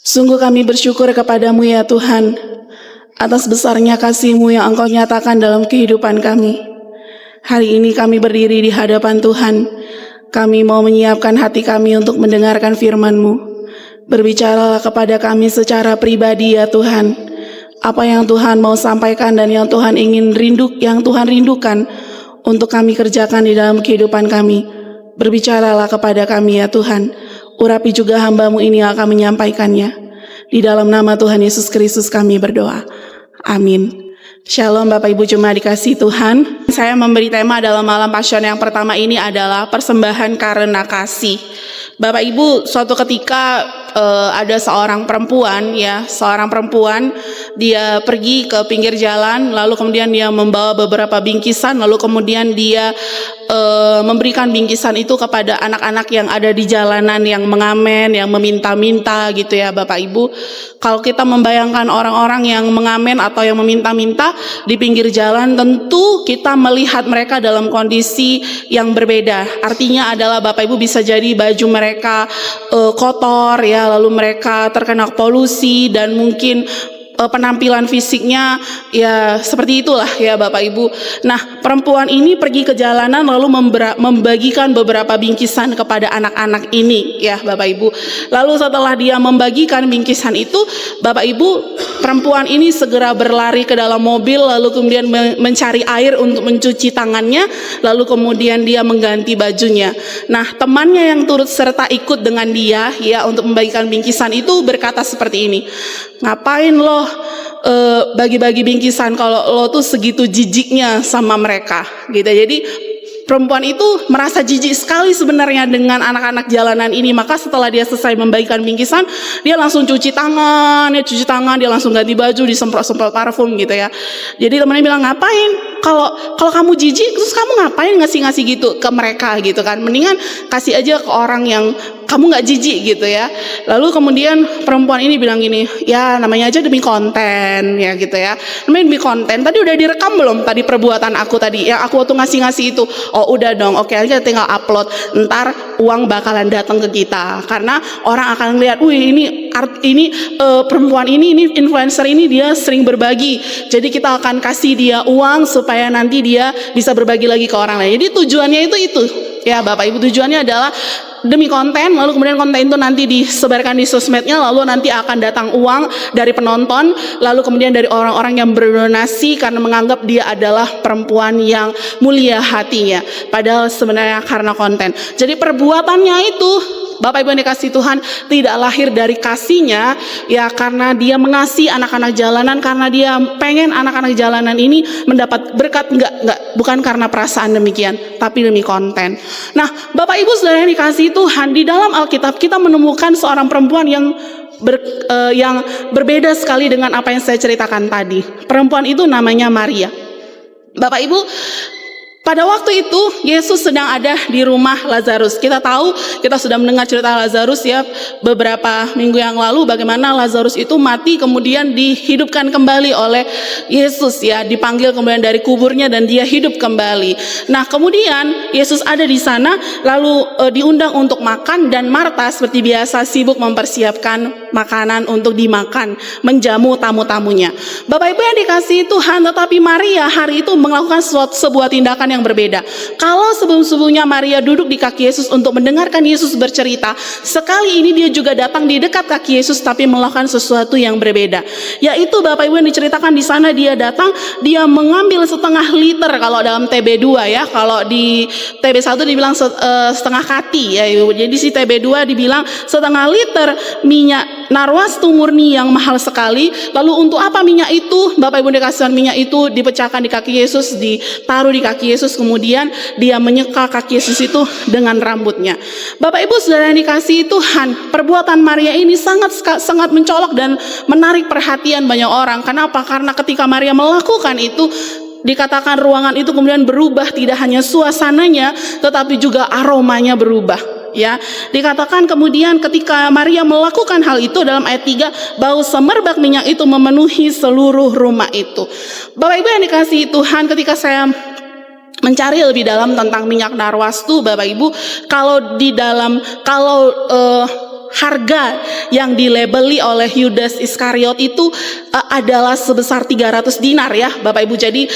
Sungguh kami bersyukur kepadamu ya Tuhan, atas besarnya kasih-Mu yang Engkau nyatakan dalam kehidupan kami. Hari ini kami berdiri di hadapan Tuhan. Kami mau menyiapkan hati kami untuk mendengarkan firman-Mu. Berbicaralah kepada kami secara pribadi ya Tuhan. Apa yang Tuhan mau sampaikan dan yang Tuhan rindukan untuk kami kerjakan di dalam kehidupan kami. Berbicaralah kepada kami ya Tuhan. Urapi juga hamba-Mu ini yang akan menyampaikannya. Di dalam nama Tuhan Yesus Kristus kami berdoa. Amin. Shalom Bapak Ibu Jemaat dikasihi Tuhan. Saya memberi tema dalam malam Passion yang pertama ini adalah persembahan karena kasih. Bapak Ibu, suatu ketika ada seorang perempuan, dia pergi ke pinggir jalan, lalu kemudian dia membawa beberapa bingkisan, lalu kemudian dia memberikan bingkisan itu kepada anak-anak yang ada di jalanan, yang mengamen, yang meminta-minta gitu ya Bapak Ibu. Kalau kita membayangkan orang-orang yang mengamen atau yang meminta-minta di pinggir jalan, tentu kita melihat mereka dalam kondisi yang berbeda. Artinya adalah Bapak Ibu bisa jadi baju mereka kotor ya, lalu mereka terkena polusi dan mungkin penampilan fisiknya ya seperti itulah ya Bapak Ibu. Nah, perempuan ini pergi ke jalanan lalu membagikan beberapa bingkisan kepada anak-anak ini ya Bapak Ibu. Lalu setelah dia membagikan bingkisan itu, Bapak Ibu, perempuan ini segera berlari ke dalam mobil, lalu kemudian mencari air untuk mencuci tangannya, lalu kemudian dia mengganti bajunya. Nah, temannya yang turut serta ikut dengan dia ya untuk membagikan bingkisan itu berkata seperti ini, "Ngapain lo bagi-bagi bingkisan kalau lo tuh segitu jijiknya sama mereka?" gitu. Jadi perempuan itu merasa jijik sekali sebenarnya dengan anak-anak jalanan ini. Maka setelah dia selesai membagikan bingkisan, dia langsung cuci tangan, dia langsung ganti baju, disemprot-semprot parfum gitu ya. Jadi temannya bilang, "Ngapain? Kalau kamu jijik, terus kamu ngapain ngasih-ngasih gitu ke mereka gitu kan? Mendingan kasih aja ke orang yang kamu nggak jijik gitu ya." Lalu kemudian perempuan ini bilang gini, "Ya namanya aja demi konten ya gitu ya. Namanya demi konten. Tadi udah direkam belum tadi perbuatan aku tadi yang aku waktu ngasih-ngasih itu?" "Oh udah dong, oke aja tinggal upload. Ntar uang bakalan datang ke kita. Karena orang akan lihat, wih ini perempuan ini influencer ini dia sering berbagi. Jadi kita akan kasih dia uang supaya nanti dia bisa berbagi lagi ke orang lain." Jadi tujuannya itu ya Bapak Ibu, tujuannya adalah demi konten, lalu kemudian konten itu nanti disebarkan di sosmednya, lalu nanti akan datang uang dari penonton, lalu kemudian dari orang-orang yang berdonasi karena menganggap dia adalah perempuan yang mulia hatinya, padahal sebenarnya karena konten. Jadi perbuatannya itu Bapak Ibu yang dikasihi Tuhan tidak lahir dari kasihnya ya, karena dia mengasihi anak-anak jalanan, karena dia pengen anak-anak jalanan ini mendapat berkat, bukan karena perasaan demikian, tapi demi konten. Nah, Bapak Ibu Saudara yang dikasihi Tuhan, di dalam Alkitab kita menemukan seorang perempuan yang berbeda sekali dengan apa yang saya ceritakan tadi. Perempuan itu namanya Maria. Bapak Ibu, pada waktu itu Yesus sedang ada di rumah Lazarus. Kita tahu, kita sudah mendengar cerita Lazarus ya beberapa minggu yang lalu, bagaimana Lazarus itu mati kemudian dihidupkan kembali oleh Yesus ya, dipanggil kemudian dari kuburnya dan dia hidup kembali. Nah, kemudian Yesus ada di sana lalu diundang untuk makan, dan Marta seperti biasa sibuk mempersiapkan makanan untuk dimakan, menjamu tamu-tamunya. Bapak Ibu yang dikasihi Tuhan, tetapi Maria hari itu melakukan sebuah tindakan yang berbeda. Kalau sebelum-sebelumnya Maria duduk di kaki Yesus untuk mendengarkan Yesus bercerita, sekali ini dia juga datang di dekat kaki Yesus tapi melakukan sesuatu yang berbeda. Yaitu Bapak Ibu yang diceritakan di sana, dia datang, dia mengambil setengah liter kalau dalam TB2 ya. Kalau di TB1 dibilang setengah kati ya. Jadi si TB2 dibilang setengah liter minyak narwastu murni yang mahal sekali. Lalu untuk apa minyak itu? Bapak Ibu dikasih minyak itu dipecahkan di kaki Yesus, ditaruh di kaki Yesus, kemudian dia menyeka kaki Yesus itu dengan rambutnya. Bapak Ibu Saudara yang dikasihi Tuhan, perbuatan Maria ini sangat mencolok dan menarik perhatian banyak orang. Kenapa? Karena ketika Maria melakukan itu, dikatakan ruangan itu kemudian berubah, tidak hanya suasananya tetapi juga aromanya berubah. Ya, dikatakan kemudian ketika Maria melakukan hal itu dalam ayat 3, bau semerbak minyak itu memenuhi seluruh rumah itu. Bapak Ibu yang dikasihi Tuhan, ketika saya mencari lebih dalam tentang minyak narwastu, Bapak Ibu, kalau harga yang dilabeli oleh Yudas Iskariot itu adalah sebesar 300 dinar ya Bapak Ibu. Jadi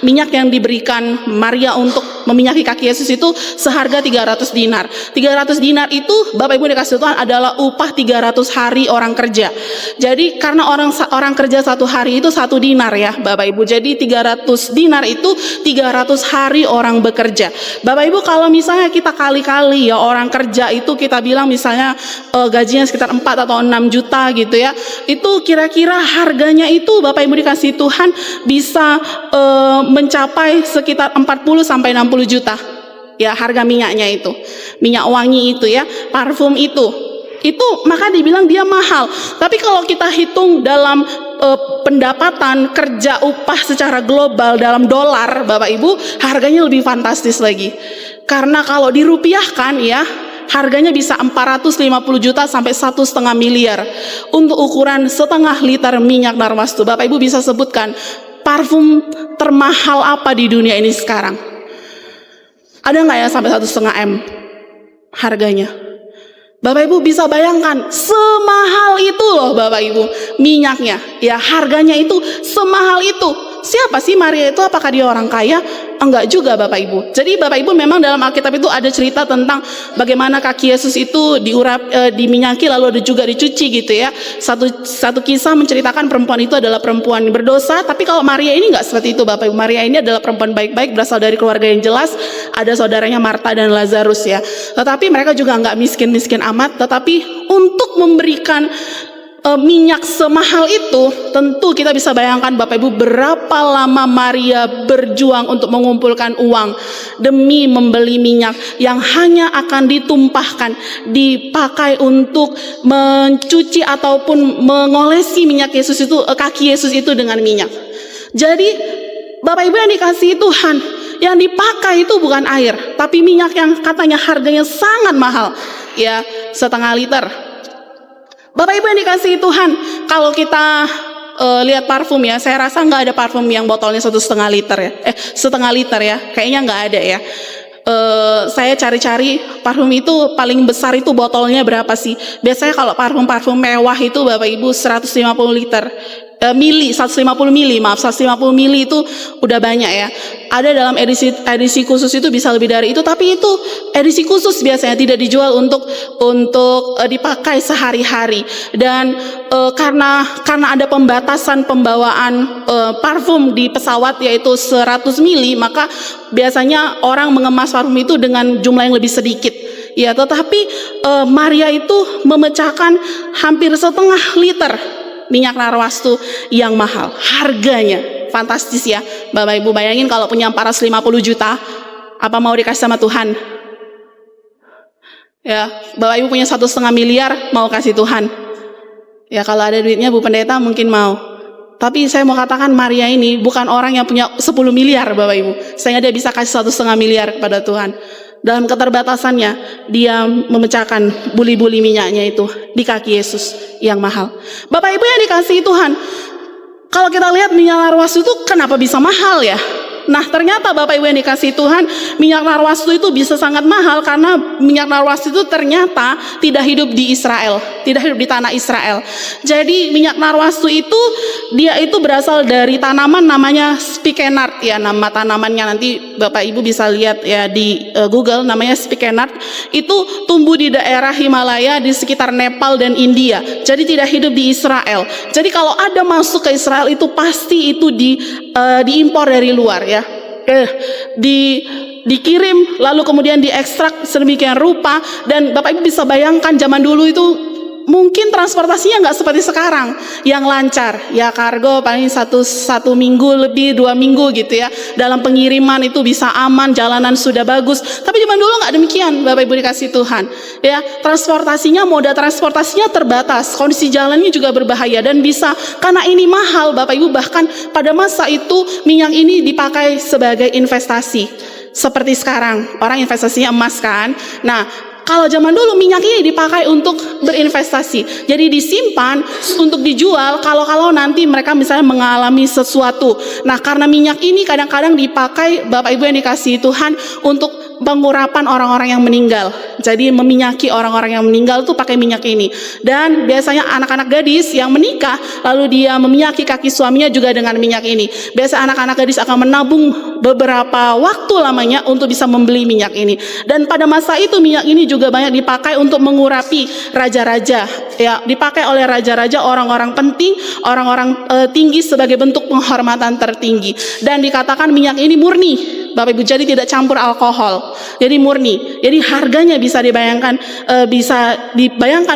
minyak yang diberikan Maria untuk meminyaki kaki Yesus itu seharga 300 dinar. 300 dinar itu Bapak Ibu dikasih Tuhan adalah upah 300 hari orang kerja. Jadi karena orang kerja satu hari itu 1 dinar ya Bapak Ibu. Jadi 300 dinar itu 300 hari orang bekerja. Bapak Ibu, kalau misalnya kita kali-kali ya orang kerja itu kita bilang misalnya gajinya sekitar 4 atau 6 juta gitu ya. Itu kira-kira harganya itu Bapak Ibu dikasih Tuhan bisa mencapai sekitar 40 sampai 60 juta. Ya, harga minyaknya itu. Minyak wangi itu ya, parfum itu maka dibilang dia mahal. Tapi kalau kita hitung dalam pendapatan kerja upah secara global dalam dolar Bapak Ibu, harganya lebih fantastis lagi. Karena kalau dirupiahkan ya, harganya bisa 450 juta sampai 1,5 miliar untuk ukuran setengah liter minyak narwastu. Bapak Ibu bisa sebutkan parfum termahal apa di dunia ini sekarang? Ada nggak ya sampai 1,5 M harganya? Bapak Ibu bisa bayangkan semahal itu loh Bapak Ibu minyaknya ya, harganya itu semahal itu. Siapa sih Maria itu? Apakah dia orang kaya? Enggak juga Bapak Ibu. Jadi Bapak Ibu memang dalam Alkitab itu ada cerita tentang bagaimana kaki Yesus itu diminyaki lalu ada juga dicuci gitu ya. Satu kisah menceritakan perempuan itu adalah perempuan berdosa, tapi kalau Maria ini enggak seperti itu Bapak Ibu. Maria ini adalah perempuan baik-baik, berasal dari keluarga yang jelas, ada saudaranya Marta dan Lazarus ya. Tetapi mereka juga enggak miskin-miskin amat, tetapi untuk memberikan minyak semahal itu, tentu kita bisa bayangkan Bapak Ibu berapa lama Maria berjuang untuk mengumpulkan uang demi membeli minyak yang hanya akan ditumpahkan, dipakai untuk mencuci ataupun mengolesi minyak Yesus itu, kaki Yesus itu dengan minyak. Jadi Bapak Ibu yang dikasihi Tuhan, yang dipakai itu bukan air, tapi minyak yang katanya harganya sangat mahal ya, setengah liter. Bapak Ibu yang dikasihi Tuhan, kalau kita lihat parfum ya, saya rasa nggak ada parfum yang botolnya 1,5 liter ya, setengah liter ya, kayaknya nggak ada ya. Saya cari-cari parfum itu paling besar itu botolnya berapa sih? Biasanya kalau parfum-parfum mewah itu Bapak Ibu 150 liter. 150 mili itu udah banyak ya. Ada dalam edisi khusus itu bisa lebih dari itu, tapi itu edisi khusus biasanya tidak dijual untuk dipakai sehari-hari. Dan karena ada pembatasan pembawaan parfum di pesawat yaitu 100 mili, maka biasanya orang mengemas parfum itu dengan jumlah yang lebih sedikit. Ya, tetapi Maria itu memecahkan hampir setengah liter minyak narwastu yang mahal. Harganya fantastis ya Bapak Ibu. Bayangin kalau punya 450 juta, apa mau dikasih sama Tuhan? Ya, Bapak Ibu punya 1,5 miliar, mau kasih Tuhan? Ya, kalau ada duitnya Bu Pendeta mungkin mau. Tapi saya mau katakan Maria ini bukan orang yang punya 10 miliar Bapak Ibu, sehingga dia bisa kasih 1,5 miliar kepada Tuhan. Dalam keterbatasannya dia memecahkan buli-buli minyaknya itu di kaki Yesus yang mahal. Bapak Ibu yang dikasihi Tuhan, kalau kita lihat minyak narwastu itu kenapa bisa mahal ya? Nah, ternyata Bapak Ibu yang dikasihi Tuhan, minyak narwastu itu bisa sangat mahal karena minyak narwastu itu ternyata tidak hidup di Israel, tidak hidup di tanah Israel. Jadi minyak narwastu itu dia itu berasal dari tanaman namanya spikenard ya, nama tanamannya nanti Bapak Ibu bisa lihat ya di Google, namanya spikenard. Itu tumbuh di daerah Himalaya di sekitar Nepal dan India. Jadi tidak hidup di Israel. Jadi kalau ada masuk ke Israel itu pasti itu diimpor dari luar ya. Dikirim lalu kemudian diekstrak sedemikian rupa, dan Bapak Ibu bisa bayangkan zaman dulu itu mungkin transportasinya nggak seperti sekarang yang lancar ya, kargo paling satu minggu lebih 2 minggu gitu ya, dalam pengiriman itu bisa aman, jalanan sudah bagus. Tapi zaman dulu nggak demikian Bapak Ibu dikasih Tuhan ya, moda transportasinya terbatas, kondisi jalannya juga berbahaya, dan bisa karena ini mahal Bapak Ibu, bahkan pada masa itu minyak ini dipakai sebagai investasi seperti sekarang orang investasinya emas kan. Nah, kalau zaman dulu minyak ini dipakai untuk berinvestasi, jadi disimpan untuk dijual kalau nanti mereka misalnya mengalami sesuatu. Nah, karena minyak ini kadang-kadang dipakai Bapak Ibu yang dikasihi Tuhan untuk pengurapan orang-orang yang meninggal. Jadi meminyaki orang-orang yang meninggal tuh pakai minyak ini. Dan biasanya anak-anak gadis yang menikah lalu dia meminyaki kaki suaminya juga dengan minyak ini. Biasa anak-anak gadis akan menabung beberapa waktu lamanya untuk bisa membeli minyak ini. Dan pada masa itu minyak ini juga banyak dipakai untuk mengurapi raja-raja. Ya, dipakai oleh raja-raja, orang-orang penting, orang-orang tinggi sebagai bentuk penghormatan tertinggi. Dan dikatakan minyak ini murni, Bapak Ibu, jadi tidak campur alkohol. Jadi murni. Jadi harganya bisa dibayangkan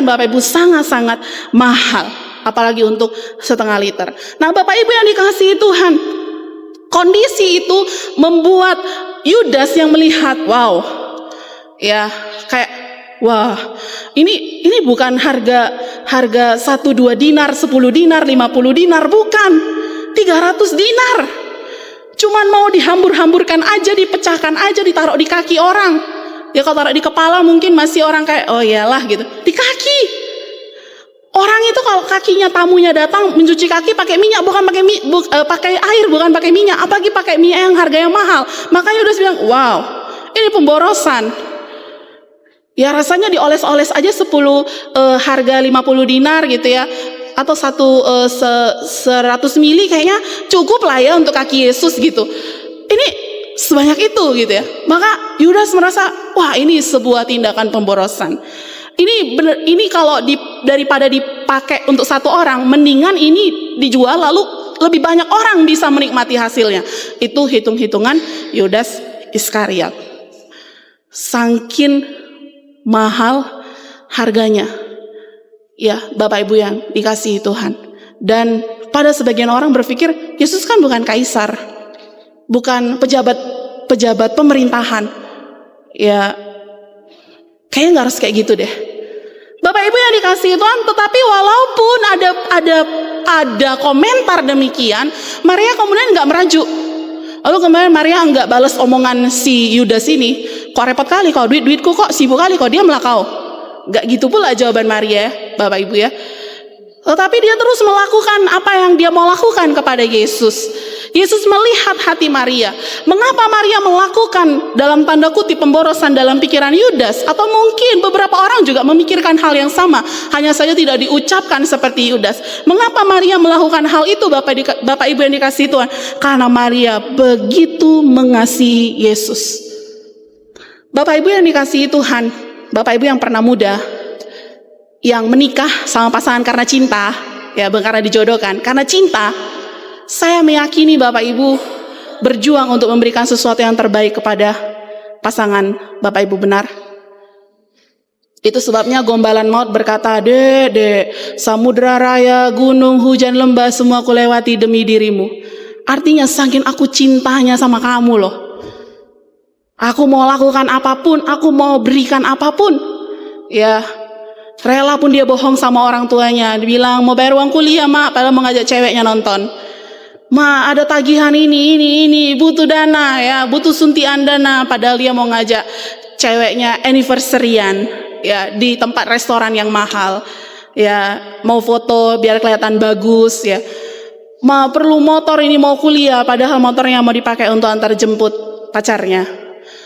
Bapak Ibu sangat-sangat mahal, apalagi untuk setengah liter. Nah, Bapak Ibu yang dikasihi Tuhan, kondisi itu membuat Yudas yang melihat, wow, ya kayak wah, ini bukan harga 1-2 dinar, 10 dinar, 50 dinar, bukan. 300 dinar. Cuman mau dihambur-hamburkan aja, dipecahkan aja, ditaruh di kaki orang. Ya kalau taruh di kepala mungkin masih orang kayak, oh iyalah gitu. Di kaki. Orang itu kalau kakinya tamunya datang mencuci kaki pakai minyak, bukan pakai air, bukan pakai minyak, apalagi pakai minyak yang harganya mahal. Makanya udah bilang, wow, ini pemborosan. Ya rasanya dioles-oles aja 10 harga 50 dinar gitu ya, atau 100 mili kayaknya cukup lah ya untuk kaki Yesus gitu. Ini sebanyak itu gitu ya. Maka Yudas merasa, wah ini sebuah tindakan pemborosan. Ini kalau daripada dipakai untuk satu orang, mendingan ini dijual lalu lebih banyak orang bisa menikmati hasilnya. Itu hitung-hitungan Yudas Iskariot. Saking mahal harganya. Ya, Bapak Ibu yang dikasihi Tuhan. Dan pada sebagian orang berpikir, Yesus kan bukan kaisar, bukan pejabat pemerintahan. Ya, kayaknya nggak harus kayak gitu deh. Bapak Ibu yang dikasihi Tuhan, tetapi walaupun ada komentar demikian, Maria kemudian nggak merajuk. Lalu kemudian Maria nggak balas omongan si Yudas ini. Kok repot kali kau, duitku kok sibuk kali kau, diamlah kau. Gak gitu pula jawaban Maria, Bapak Ibu ya. Tetapi dia terus melakukan apa yang dia mau lakukan kepada Yesus. Yesus melihat hati Maria. Mengapa Maria melakukan dalam tanda kutip pemborosan dalam pikiran Yudas? Atau mungkin beberapa orang juga memikirkan hal yang sama, hanya saja tidak diucapkan seperti Yudas. Mengapa Maria melakukan hal itu, Bapak Ibu yang dikasihi Tuhan? Karena Maria begitu mengasihi Yesus. Bapak Ibu yang dikasihi Tuhan, Bapak Ibu yang pernah muda, yang menikah sama pasangan karena cinta, ya bukan karena dijodohkan, karena cinta, saya meyakini Bapak Ibu berjuang untuk memberikan sesuatu yang terbaik kepada pasangan Bapak Ibu, benar. Itu sebabnya gombalan maut berkata, Dek, samudra raya, gunung, hujan, lembah, semua aku lewati demi dirimu. Artinya saking aku cintanya sama kamu loh. Aku mau lakukan apapun, aku mau berikan apapun. Ya, rela pun dia bohong sama orang tuanya. Dibilang mau bayar uang kuliah, Mak, padahal mau ngajak ceweknya nonton. Ma, ada tagihan ini, butuh dana ya, butuh suntian dana, padahal dia mau ngajak ceweknya anniversary-an ya di tempat restoran yang mahal. Ya, mau foto biar kelihatan bagus ya. Ma, perlu motor ini mau kuliah, padahal motornya mau dipakai untuk antar jemput pacarnya.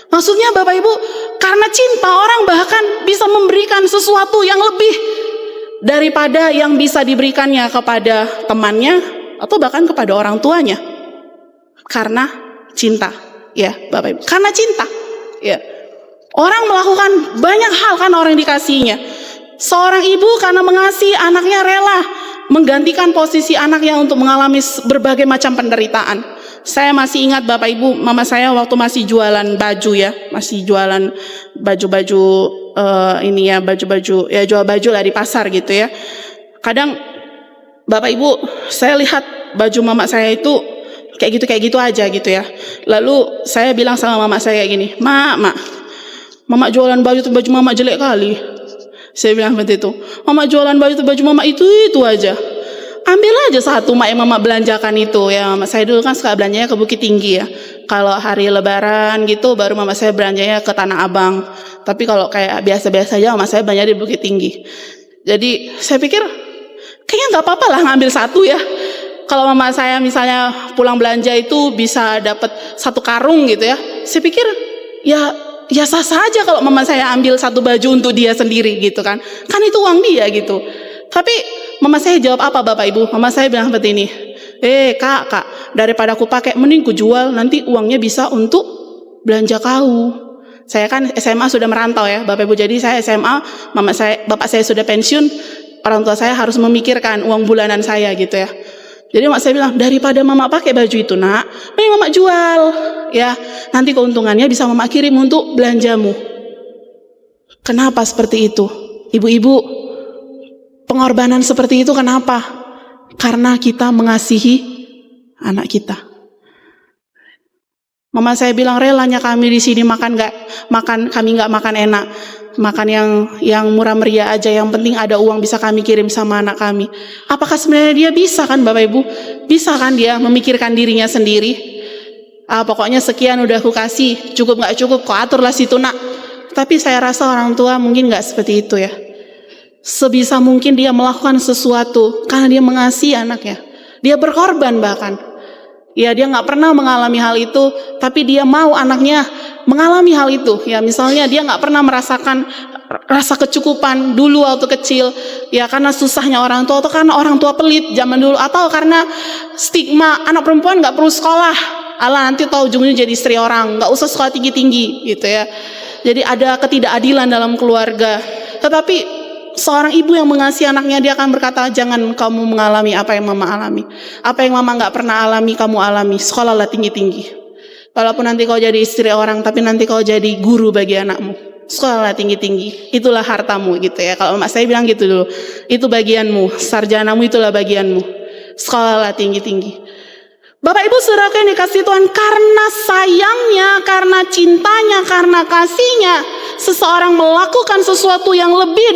Maksudnya Bapak Ibu, karena cinta orang bahkan bisa memberikan sesuatu yang lebih daripada yang bisa diberikannya kepada temannya atau bahkan kepada orang tuanya. Karena cinta, ya Bapak Ibu. Karena cinta, ya. Orang melakukan banyak hal kan orang dikasihinya. Seorang ibu karena mengasihi anaknya rela menggantikan posisi anaknya untuk mengalami berbagai macam penderitaan. Saya masih ingat Bapak Ibu, mama saya waktu masih jualan baju ya, masih jualan baju-baju ini ya, baju-baju ya, jual baju lah di pasar gitu ya. Kadang Bapak Ibu, saya lihat baju mama saya itu kayak gitu aja gitu ya. Lalu saya bilang sama mama saya kayak gini, Mak, mama jualan baju tuh baju mama jelek kali. Saya bilang seperti itu. Mama jualan baju tuh baju mama itu aja. Ambil aja satu, Mak, yang mama belanjakan itu ya. Mama saya dulu kan suka belanjanya ke Bukit Tinggi ya. Kalau hari lebaran gitu baru mama saya belanjanya ke Tanah Abang. Tapi kalau kayak biasa-biasa aja mama saya belanja di Bukit Tinggi. Jadi saya pikir kayaknya nggak apa-apa lah ngambil satu ya. Kalau mama saya misalnya pulang belanja itu bisa dapat 1 karung gitu ya. Saya pikir ya ya sah saja kalau mama saya ambil satu baju untuk dia sendiri gitu kan itu uang dia gitu. Tapi mama saya jawab apa Bapak Ibu? Mama saya bilang seperti ini, kak, daripada aku pakai mending ku jual, nanti uangnya bisa untuk belanja kau. Saya kan SMA sudah merantau ya Bapak Ibu, jadi saya SMA, bapak saya sudah pensiun, orang tua saya harus memikirkan uang bulanan saya gitu ya. Jadi mak saya bilang, daripada mama pakai baju itu nak, mending mama jual ya, nanti keuntungannya bisa mama kirim untuk belanjamu. Kenapa seperti itu? Ibu-ibu, pengorbanan seperti itu kenapa? Karena kita mengasihi anak kita. Mama saya bilang, relanya kami di sini kami nggak makan enak, makan yang murah meriah aja, yang penting ada uang bisa kami kirim sama anak kami. Apakah sebenarnya dia bisa kan Bapak Ibu? Bisa kan dia memikirkan dirinya sendiri? Pokoknya sekian udah aku kasih, cukup nggak cukup kau aturlah situ nak. Tapi saya rasa orang tua mungkin nggak seperti itu ya. Sebisa mungkin dia melakukan sesuatu karena dia mengasihi anaknya. Dia berkorban bahkan. Ya dia nggak pernah mengalami hal itu, tapi dia mau anaknya mengalami hal itu. Ya misalnya dia nggak pernah merasakan rasa kecukupan dulu waktu kecil, ya karena susahnya orang tua atau karena orang tua pelit zaman dulu, atau karena stigma anak perempuan nggak perlu sekolah, nanti tahu ujungnya jadi istri orang, nggak usah sekolah tinggi-tinggi gitu ya. Jadi ada ketidakadilan dalam keluarga. Tetapi seorang ibu yang mengasihi anaknya, dia akan berkata, jangan kamu mengalami apa yang mama alami. Apa yang mama gak pernah alami, kamu alami. Sekolahlah tinggi-tinggi. Walaupun nanti kau jadi istri orang, tapi nanti kau jadi guru bagi anakmu. Sekolahlah tinggi-tinggi. Itulah hartamu gitu ya. Kalau mak saya bilang gitu dulu. Itu bagianmu, sarjanamu itulah bagianmu. Sekolahlah tinggi-tinggi. Bapak Ibu saudara yang dikasih Tuhan, karena sayangnya, karena cintanya, karena kasihnya, seseorang melakukan sesuatu yang lebih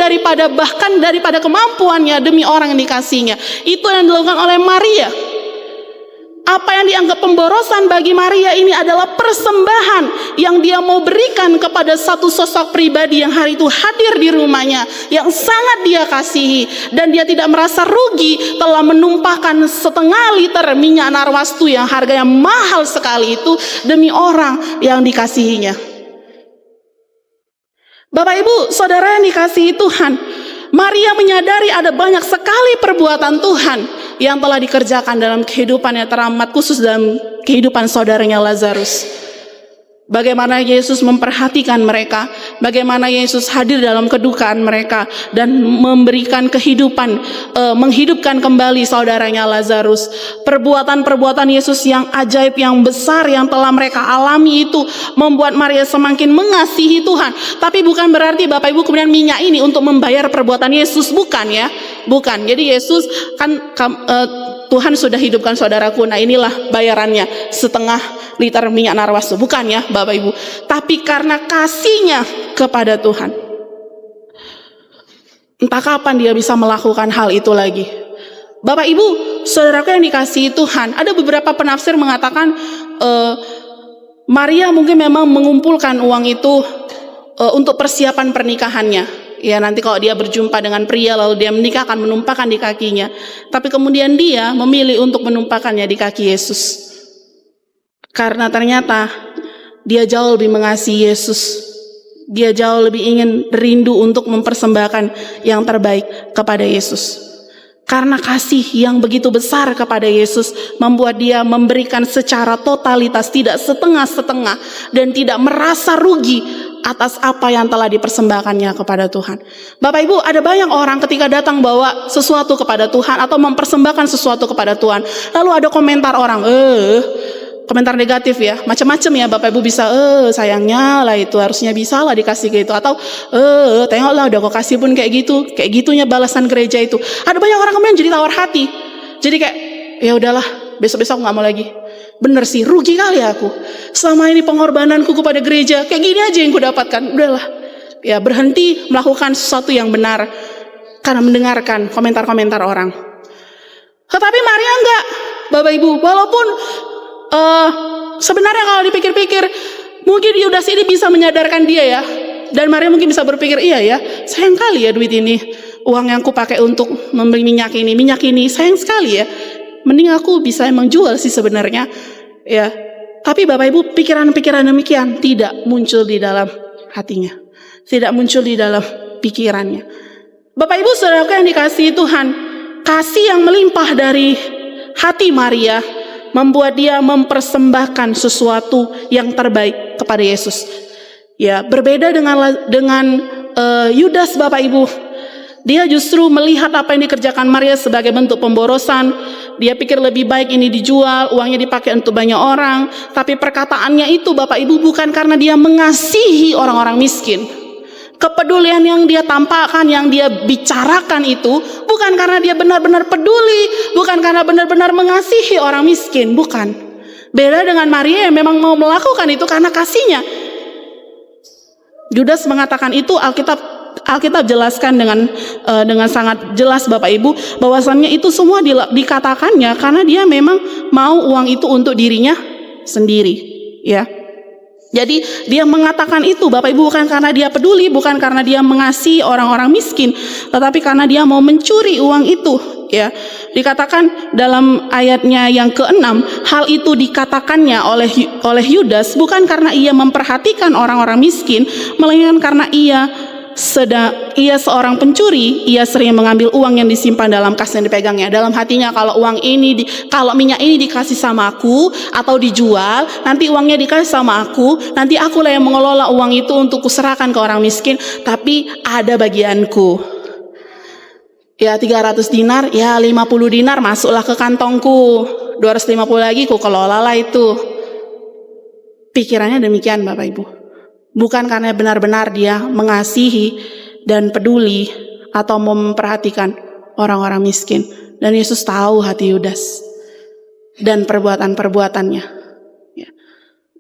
bahkan daripada kemampuannya demi orang yang dikasihnya. Itu yang dilakukan oleh Maria. Apa yang dianggap pemborosan bagi Maria ini adalah persembahan yang dia mau berikan kepada satu sosok pribadi yang hari itu hadir di rumahnya, yang sangat dia kasihi, dan dia tidak merasa rugi telah menumpahkan setengah liter minyak narwastu yang harganya mahal sekali itu demi orang yang dikasihinya. Bapak Ibu saudara yang dikasihi Tuhan, Maria menyadari ada banyak sekali perbuatan Tuhan yang telah dikerjakan dalam kehidupannya, teramat khusus dalam kehidupan saudaranya Lazarus. Bagaimana Yesus memperhatikan mereka, bagaimana Yesus hadir dalam kedukaan mereka dan memberikan kehidupan, menghidupkan kembali saudaranya Lazarus. Perbuatan-perbuatan Yesus yang ajaib, yang besar yang telah mereka alami itu membuat Maria semakin mengasihi Tuhan. Tapi bukan berarti Bapak Ibu kemudian minyak ini untuk membayar perbuatan Yesus, bukan ya, bukan. Jadi Yesus kan Tuhan sudah hidupkan saudaraku, nah inilah bayarannya, setengah liter minyak narwastu, bukan ya Bapak Ibu, tapi karena kasihnya kepada Tuhan. Entah kapan dia bisa melakukan hal itu lagi. Bapak Ibu saudaraku yang dikasihi Tuhan, ada beberapa penafsir mengatakan Maria mungkin memang mengumpulkan uang itu untuk persiapan pernikahannya. Ya nanti kalau dia berjumpa dengan pria lalu dia menikah akan menumpahkan di kakinya. Tapi kemudian dia memilih untuk menumpahkannya di kaki Yesus. Karena ternyata dia jauh lebih mengasihi Yesus. Dia jauh lebih ingin rindu untuk mempersembahkan yang terbaik kepada Yesus. Karena kasih yang begitu besar kepada Yesus membuat dia memberikan secara totalitas, tidak setengah-setengah, dan tidak merasa rugi atas apa yang telah dipersembahkannya kepada Tuhan. Bapak Ibu, ada banyak orang ketika datang bawa sesuatu kepada Tuhan atau mempersembahkan sesuatu kepada Tuhan, lalu ada komentar orang, komentar negatif ya, macam-macam ya Bapak Ibu bisa, sayangnya lah itu harusnya bisa lah dikasih gitu, atau tengoklah udah kok kasih pun kayak gitu, kayak gitunya balasan gereja itu. Ada banyak orang kemudian jadi tawar hati, jadi kayak ya udahlah, besok-besok nggak mau lagi. Bener sih, rugi kali aku. Selama ini pengorbananku kepada gereja kayak gini aja yang ku dapatkan. Udahlah, ya berhenti melakukan sesuatu yang benar karena mendengarkan komentar-komentar orang. Tetapi Maria enggak, Bapak Ibu. Walaupun sebenarnya kalau dipikir-pikir mungkin Yudas ini bisa menyadarkan dia ya, dan Maria mungkin bisa berpikir, iya ya, sayang kali ya duit ini, uang yang ku pakai untuk membeli minyak ini sayang sekali ya. Mending aku bisa emang jual sih sebenarnya ya. Tapi Bapak Ibu, pikiran-pikiran demikian tidak muncul di dalam hatinya, tidak muncul di dalam pikirannya. Bapak Ibu Saudaraku yang dikasihi Tuhan, kasih yang melimpah dari hati Maria membuat dia mempersembahkan sesuatu yang terbaik kepada Yesus. Ya, berbeda dengan Yudas, Bapak Ibu. Dia justru melihat apa yang dikerjakan Maria sebagai bentuk pemborosan. Dia pikir lebih baik ini dijual, uangnya dipakai untuk banyak orang. Tapi perkataannya itu, Bapak Ibu, bukan karena dia mengasihi orang-orang miskin. Kepedulian yang dia tampakkan, yang dia bicarakan itu bukan karena dia benar-benar peduli, bukan karena benar-benar mengasihi orang miskin, bukan. Beda dengan Maria yang memang mau melakukan itu karena kasihnya. Yudas mengatakan itu, Alkitab jelaskan dengan sangat jelas, Bapak Ibu, bahwasannya itu semua dikatakannya karena dia memang mau uang itu untuk dirinya sendiri, ya. Jadi dia mengatakan itu, Bapak Ibu, bukan karena dia peduli, bukan karena dia mengasihi orang-orang miskin, tetapi karena dia mau mencuri uang itu, ya. Dikatakan dalam ayatnya yang ke-6, hal itu dikatakannya oleh Yudas bukan karena ia memperhatikan orang-orang miskin, melainkan karena ia seorang pencuri. Ia sering mengambil uang yang disimpan dalam kas yang dipegangnya. Dalam hatinya, kalau minyak ini dikasih sama aku atau dijual, nanti uangnya dikasih sama aku, nanti akulah yang mengelola uang itu untuk kuserahkan ke orang miskin, tapi ada bagianku. Ya 300 dinar, ya 50 dinar masuklah ke kantongku, 250 lagi ku kelolalah itu. Pikirannya demikian, Bapak Ibu. Bukan karena benar-benar dia mengasihi dan peduli atau memperhatikan orang-orang miskin. Dan Yesus tahu hati Yudas dan perbuatan-perbuatannya.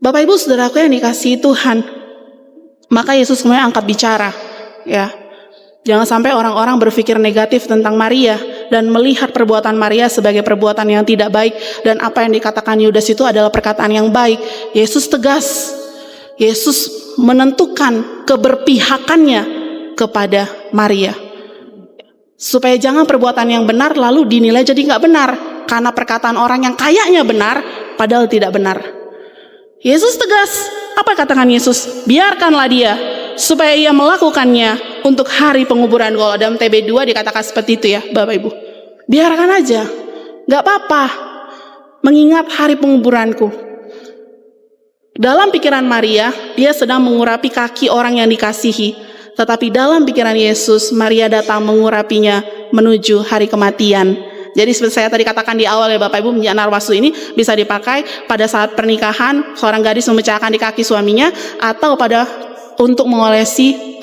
Bapak Ibu Saudaraku yang dikasihi Tuhan, maka Yesus kemudian angkat bicara. Ya, jangan sampai orang-orang berpikir negatif tentang Maria dan melihat perbuatan Maria sebagai perbuatan yang tidak baik, dan apa yang dikatakan Yudas itu adalah perkataan yang baik. Yesus tegas. Yesus menentukan keberpihakannya kepada Maria, supaya jangan perbuatan yang benar lalu dinilai jadi nggak benar karena perkataan orang yang kayaknya benar padahal tidak benar. Yesus tegas. Apa katakan Yesus? Biarkanlah dia, supaya ia melakukannya untuk hari penguburan. Kalau dalam TB2 dikatakan seperti itu, ya Bapak Ibu. Biarkan aja, nggak apa-apa, mengingat hari penguburanku. Dalam pikiran Maria, dia sedang mengurapi kaki orang yang dikasihi. Tetapi dalam pikiran Yesus, Maria datang mengurapinya menuju hari kematian. Jadi seperti saya tadi katakan di awal, ya Bapak Ibu, minyak narwastu ini bisa dipakai pada saat pernikahan, seorang gadis memecahkan di kaki suaminya, atau untuk mengolesi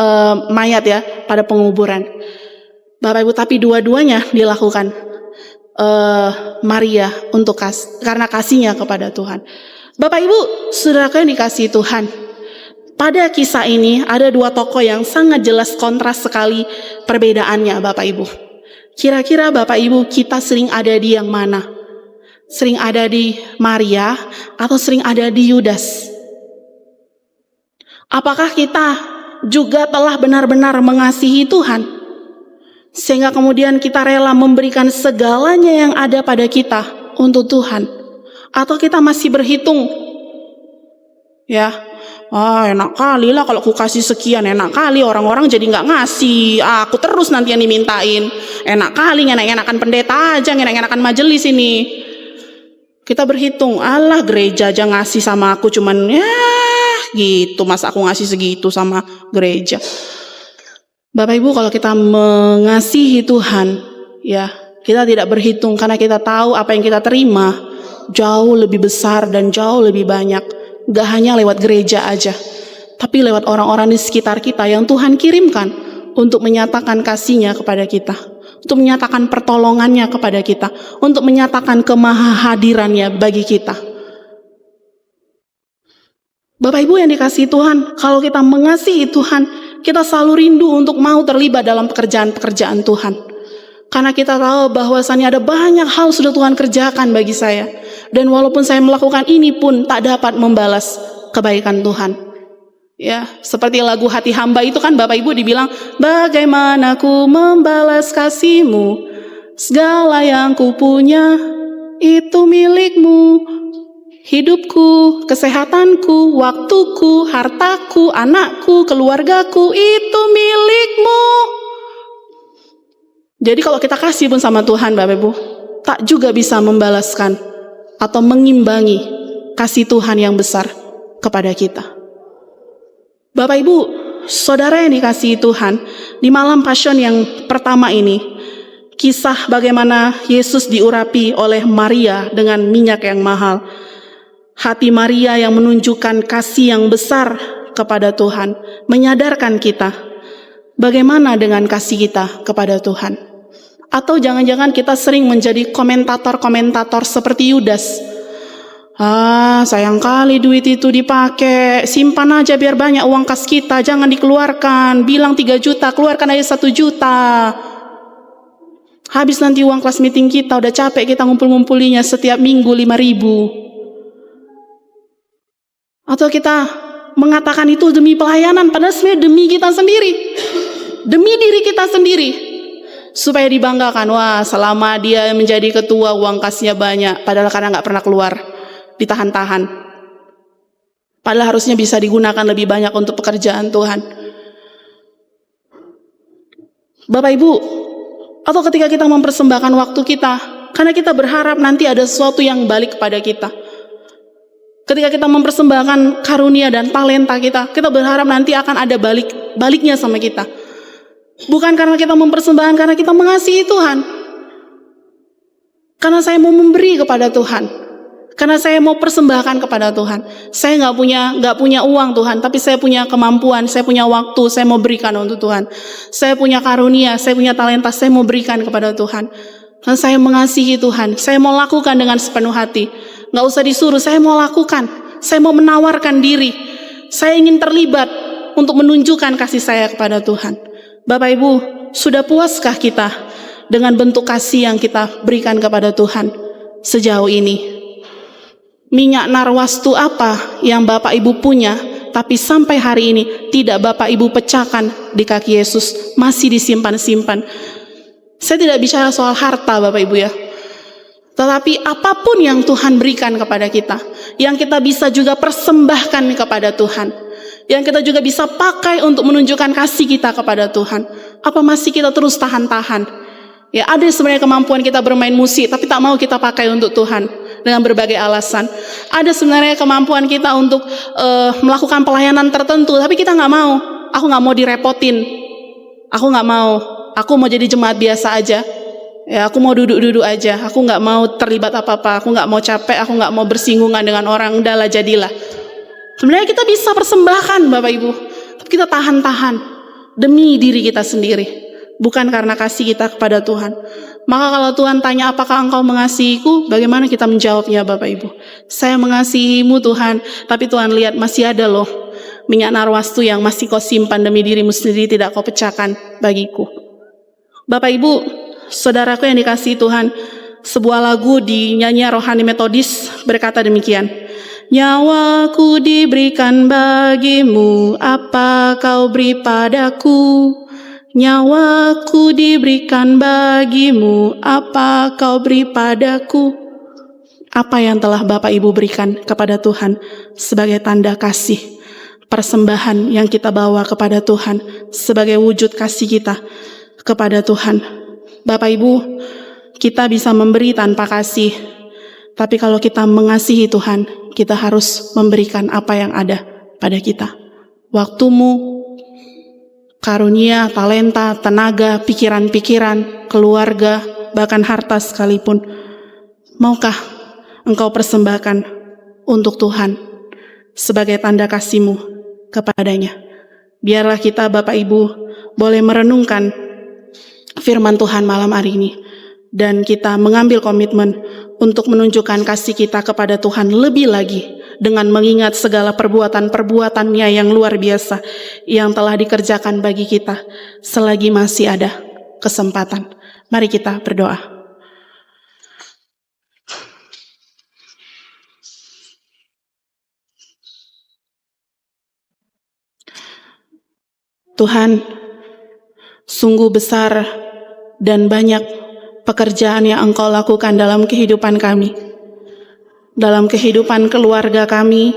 mayat, ya, pada penguburan. Bapak Ibu, tapi dua-duanya dilakukan Maria karena kasihnya kepada Tuhan. Bapak Ibu Saudara yang dikasihi Tuhan, pada kisah ini ada dua tokoh yang sangat jelas kontras sekali perbedaannya, Bapak Ibu. Kira-kira Bapak Ibu, kita sering ada di yang mana? Sering ada di Maria atau sering ada di Yudas? Apakah kita juga telah benar-benar mengasihi Tuhan, sehingga kemudian kita rela memberikan segalanya yang ada pada kita untuk Tuhan? Atau kita masih berhitung, ya, enak kali lah kalau aku kasih sekian, enak kali orang-orang jadi nggak ngasih, aku terus nanti yang dimintain, enak kali ngenak-enakan pendeta aja, ngenak-enakan majelis ini. Kita berhitung, alah gereja aja ngasih sama aku cuman ya gitu, masa aku ngasih segitu sama gereja. Bapak Ibu, kalau kita mengasihi Tuhan, ya, kita tidak berhitung karena kita tahu apa yang kita terima jauh lebih besar dan jauh lebih banyak. Gak hanya lewat gereja aja, tapi lewat orang-orang di sekitar kita yang Tuhan kirimkan untuk menyatakan kasih-Nya kepada kita, untuk menyatakan pertolongannya kepada kita, untuk menyatakan kemahahadirannya bagi kita. Bapak Ibu yang dikasihi Tuhan, kalau kita mengasihi Tuhan, kita selalu rindu untuk mau terlibat dalam pekerjaan-pekerjaan Tuhan. Karena kita tahu bahwasannya ada banyak hal sudah Tuhan kerjakan bagi saya. Dan walaupun saya melakukan ini pun tak dapat membalas kebaikan Tuhan. Ya, seperti lagu Hati Hamba itu kan Bapak Ibu dibilang, bagaimana ku membalas kasih-Mu, segala yang ku punya itu milik-Mu. Hidupku, kesehatanku, waktuku, hartaku, anakku, keluargaku, itu milikmu. Jadi kalau kita kasih pun sama Tuhan, Bapak Ibu, tak juga bisa membalaskan atau mengimbangi kasih Tuhan yang besar kepada kita. Bapak Ibu, saudara yang dikasihi Tuhan, di malam Passion yang pertama ini, kisah bagaimana Yesus diurapi oleh Maria dengan minyak yang mahal. Hati Maria yang menunjukkan kasih yang besar kepada Tuhan, menyadarkan kita bagaimana dengan kasih kita kepada Tuhan. Atau jangan-jangan kita sering menjadi komentator-komentator seperti Yudas. Sayang kali duit itu dipakai, simpan aja biar banyak uang kas kita, jangan dikeluarkan. Bilang 3 juta, keluarkan aja 1 juta. Habis nanti uang kelas meeting kita, udah capek kita ngumpul-ngumpulinya setiap minggu 5.000. Atau kita mengatakan itu demi pelayanan, padahal sebenarnya demi kita sendiri, demi diri kita sendiri, supaya dibanggakan. Wah, selama dia menjadi ketua uang kasnya banyak, padahal karena nggak pernah keluar, ditahan-tahan. Padahal harusnya bisa digunakan lebih banyak untuk pekerjaan Tuhan. Bapak Ibu, atau ketika kita mempersembahkan waktu kita, karena kita berharap nanti ada sesuatu yang balik kepada kita. Ketika kita mempersembahkan karunia dan talenta kita, kita berharap nanti akan ada baliknya sama kita. Bukan karena kita mempersembahkan, karena kita mengasihi Tuhan. Karena saya mau memberi kepada Tuhan. Karena saya mau persembahkan kepada Tuhan. Saya nggak punya uang Tuhan, tapi saya punya kemampuan, saya punya waktu, saya mau berikan untuk Tuhan. Saya punya karunia, saya punya talenta, saya mau berikan kepada Tuhan. Dan saya mengasihi Tuhan, saya mau lakukan dengan sepenuh hati. Nggak usah disuruh, saya mau lakukan. Saya mau menawarkan diri. Saya ingin terlibat untuk menunjukkan kasih saya kepada Tuhan. Bapak Ibu, sudah puaskah kita dengan bentuk kasih yang kita berikan kepada Tuhan sejauh ini? Minyak narwastu apa yang Bapak Ibu punya, tapi sampai hari ini tidak Bapak Ibu pecahkan di kaki Yesus, masih disimpan-simpan? Saya tidak bicara soal harta Bapak Ibu ya, tetapi apapun yang Tuhan berikan kepada kita, yang kita bisa juga persembahkan kepada Tuhan, yang kita juga bisa pakai untuk menunjukkan kasih kita kepada Tuhan. Apa masih kita terus tahan-tahan? Ya, ada sebenarnya kemampuan kita bermain musik, tapi tak mau kita pakai untuk Tuhan dengan berbagai alasan. Ada sebenarnya kemampuan kita untuk melakukan pelayanan tertentu, tapi kita nggak mau. Aku nggak mau direpotin. Aku nggak mau. Aku mau jadi jemaat biasa aja. Ya, aku mau duduk-duduk aja. Aku nggak mau terlibat apa-apa. Aku nggak mau capek. Aku nggak mau bersinggungan dengan orang. Udahlah, jadilah. Sebenarnya kita bisa persembahkan, Bapak Ibu, tapi kita tahan-tahan demi diri kita sendiri, bukan karena kasih kita kepada Tuhan. Maka kalau Tuhan tanya, apakah engkau mengasihiku? Bagaimana kita menjawabnya, Bapak Ibu? Saya mengasihimu Tuhan, tapi Tuhan lihat masih ada loh minyak narwastu yang masih kau simpan demi dirimu sendiri, tidak kau pecahkan bagiku. Bapak Ibu, saudaraku yang dikasihi Tuhan, sebuah lagu di nyanyian rohani Metodis berkata demikian. Nyawaku diberikan bagimu, apa kau beri padaku? Nyawaku diberikan bagimu, apa kau beri padaku? Apa yang telah Bapak Ibu berikan kepada Tuhan sebagai tanda kasih, persembahan yang kita bawa kepada Tuhan sebagai wujud kasih kita kepada Tuhan. Bapak Ibu, kita bisa memberi tanpa kasih, tapi kalau kita mengasihi Tuhan, kita harus memberikan apa yang ada pada kita. Waktumu, karunia, talenta, tenaga, pikiran-pikiran, keluarga, bahkan harta sekalipun. Maukah engkau persembahkan untuk Tuhan sebagai tanda kasih-Mu kepadanya? Biarlah kita, Bapak Ibu, boleh merenungkan firman Tuhan malam hari ini, dan kita mengambil komitmen untuk menunjukkan kasih kita kepada Tuhan lebih lagi dengan mengingat segala perbuatan-perbuatannya yang luar biasa yang telah dikerjakan bagi kita selagi masih ada kesempatan. Mari kita berdoa. Tuhan, sungguh besar dan banyak pekerjaan yang Engkau lakukan dalam kehidupan kami. dalam kehidupan keluarga kami,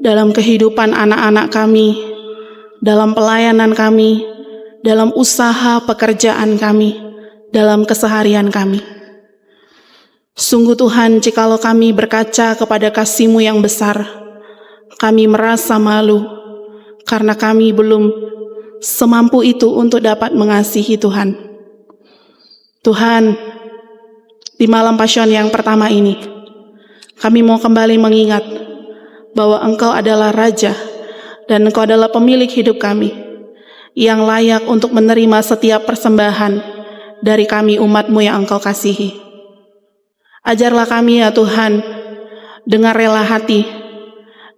dalam kehidupan anak-anak kami, dalam pelayanan kami, dalam usaha pekerjaan kami, dalam keseharian kami. Sungguh Tuhan, jikalau kami berkaca kepada kasih-Mu yang besar, kami merasa malu karena kami belum semampu itu untuk dapat mengasihi Tuhan. Tuhan, di malam Passion yang pertama ini, kami mau kembali mengingat bahwa Engkau adalah Raja dan Engkau adalah pemilik hidup kami yang layak untuk menerima setiap persembahan dari kami umat-Mu yang Engkau kasihi. Ajarlah kami ya Tuhan, dengan rela hati,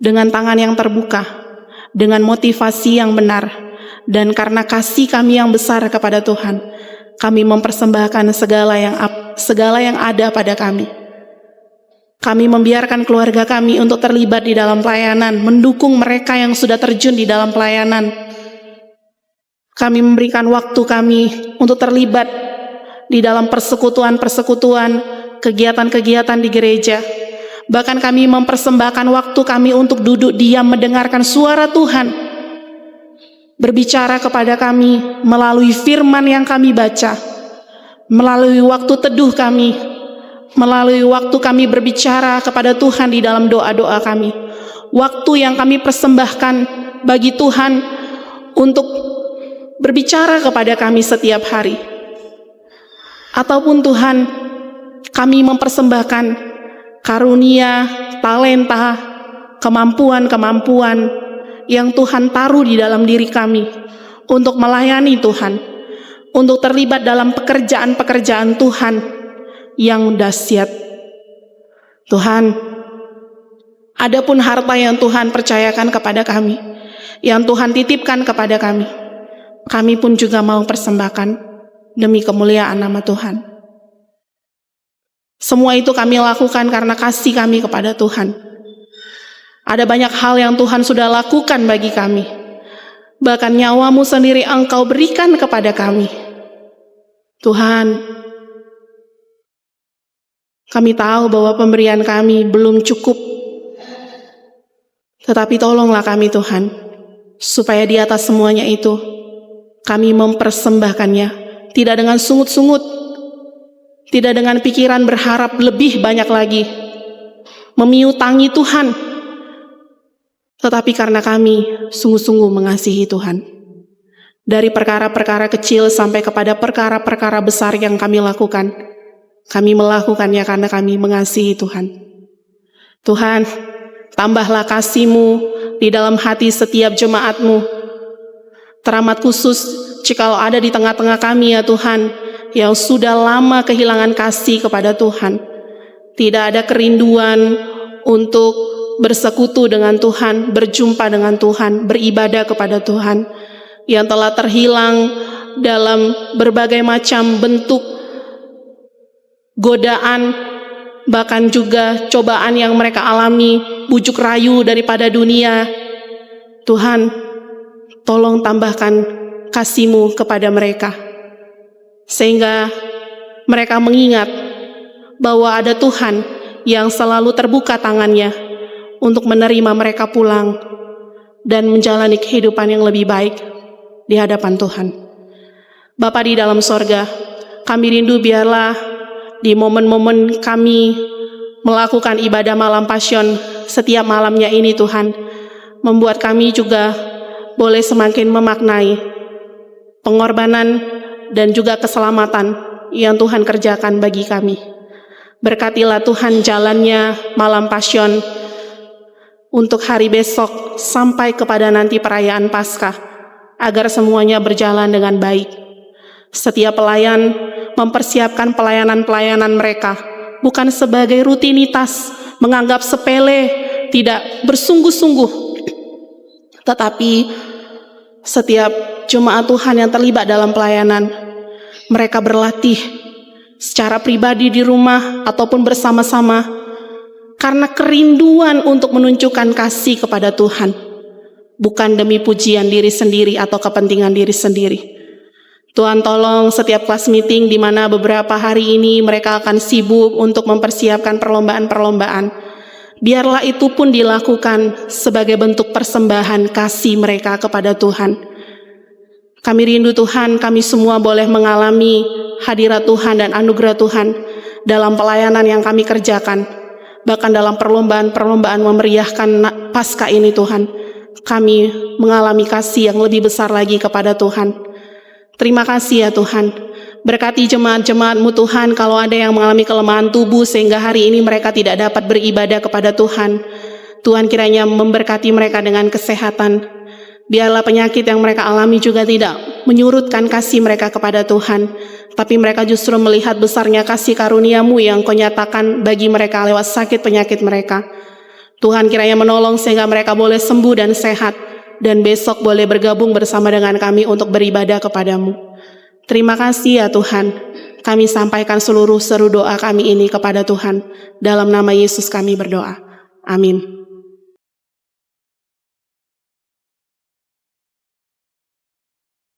dengan tangan yang terbuka, dengan motivasi yang benar, dan karena kasih kami yang besar kepada Tuhan, kami mempersembahkan segala yang ada pada kami. Kami membiarkan keluarga kami untuk terlibat di dalam pelayanan, mendukung mereka yang sudah terjun di dalam pelayanan. Kami memberikan waktu kami untuk terlibat di dalam persekutuan-persekutuan, kegiatan-kegiatan di gereja. Bahkan kami mempersembahkan waktu kami untuk duduk diam mendengarkan suara Tuhan berbicara kepada kami melalui firman yang kami baca, melalui waktu teduh kami, melalui waktu kami berbicara kepada Tuhan di dalam doa-doa kami, waktu yang kami persembahkan bagi Tuhan untuk berbicara kepada kami setiap hari. Ataupun Tuhan, kami mempersembahkan karunia, talenta, kemampuan-kemampuan yang Tuhan taruh di dalam diri kami untuk melayani Tuhan, untuk terlibat dalam pekerjaan-pekerjaan Tuhan yang dahsyat. Tuhan, adapun harta yang Tuhan percayakan kepada kami, yang Tuhan titipkan kepada kami pun juga mau persembahkan demi kemuliaan nama Tuhan. Semua itu kami lakukan karena kasih kami kepada Tuhan. Ada banyak hal yang Tuhan sudah lakukan bagi kami. Bahkan nyawa-Mu sendiri Engkau berikan kepada kami. Tuhan, kami tahu bahwa pemberian kami belum cukup. Tetapi tolonglah kami Tuhan, supaya di atas semuanya itu, kami mempersembahkannya, tidak dengan sungut-sungut, tidak dengan pikiran berharap lebih banyak lagi, memiutangi Tuhan, tetapi karena kami sungguh-sungguh mengasihi Tuhan. Dari perkara-perkara kecil sampai kepada perkara-perkara besar yang kami lakukan, kami melakukannya karena kami mengasihi Tuhan. Tuhan, tambahlah kasih-Mu di dalam hati setiap jemaat-Mu. Teramat khusus jikalau ada di tengah-tengah kami ya Tuhan, yang sudah lama kehilangan kasih kepada Tuhan. Tidak ada kerinduan untuk bersekutu dengan Tuhan, berjumpa dengan Tuhan, beribadah kepada Tuhan, yang telah terhilang dalam berbagai macam bentuk godaan, bahkan juga cobaan yang mereka alami, bujuk rayu daripada dunia. Tuhan, tolong tambahkan kasih-Mu kepada mereka, sehingga mereka mengingat bahwa ada Tuhan yang selalu terbuka tangannya untuk menerima mereka pulang dan menjalani kehidupan yang lebih baik di hadapan Tuhan. Bapa di dalam sorga, kami rindu biarlah di momen-momen kami melakukan ibadah malam Passion setiap malamnya ini Tuhan, membuat kami juga boleh semakin memaknai pengorbanan dan juga keselamatan yang Tuhan kerjakan bagi kami. Berkatilah Tuhan jalannya malam Passion untuk hari besok sampai kepada nanti perayaan Paskah, agar semuanya berjalan dengan baik. Setiap pelayan mempersiapkan pelayanan-pelayanan mereka bukan sebagai rutinitas, menganggap sepele, tidak bersungguh-sungguh, tetapi setiap jemaat Tuhan yang terlibat dalam pelayanan, mereka berlatih secara pribadi di rumah ataupun bersama-sama karena kerinduan untuk menunjukkan kasih kepada Tuhan, bukan demi pujian diri sendiri atau kepentingan diri sendiri. Tuhan tolong setiap kelas meeting di mana beberapa hari ini mereka akan sibuk untuk mempersiapkan perlombaan-perlombaan. Biarlah itu pun dilakukan sebagai bentuk persembahan kasih mereka kepada Tuhan. Kami rindu Tuhan, kami semua boleh mengalami hadirat Tuhan dan anugerah Tuhan dalam pelayanan yang kami kerjakan. Bahkan dalam perlombaan-perlombaan memeriahkan Paskah ini Tuhan, kami mengalami kasih yang lebih besar lagi kepada Tuhan. Terima kasih ya Tuhan. Berkati jemaat-jemaat-Mu Tuhan, kalau ada yang mengalami kelemahan tubuh sehingga hari ini mereka tidak dapat beribadah kepada Tuhan, Tuhan kiranya memberkati mereka dengan kesehatan. Biarlah penyakit yang mereka alami juga tidak menyurutkan kasih mereka kepada Tuhan, tapi mereka justru melihat besarnya kasih karunia-Mu yang Kau nyatakan bagi mereka lewat sakit penyakit mereka. Tuhan kiranya menolong sehingga mereka boleh sembuh dan sehat, dan besok boleh bergabung bersama dengan kami untuk beribadah kepada-Mu. Terima kasih ya Tuhan, kami sampaikan seluruh seru doa kami ini kepada Tuhan. Dalam nama Yesus kami berdoa. Amin.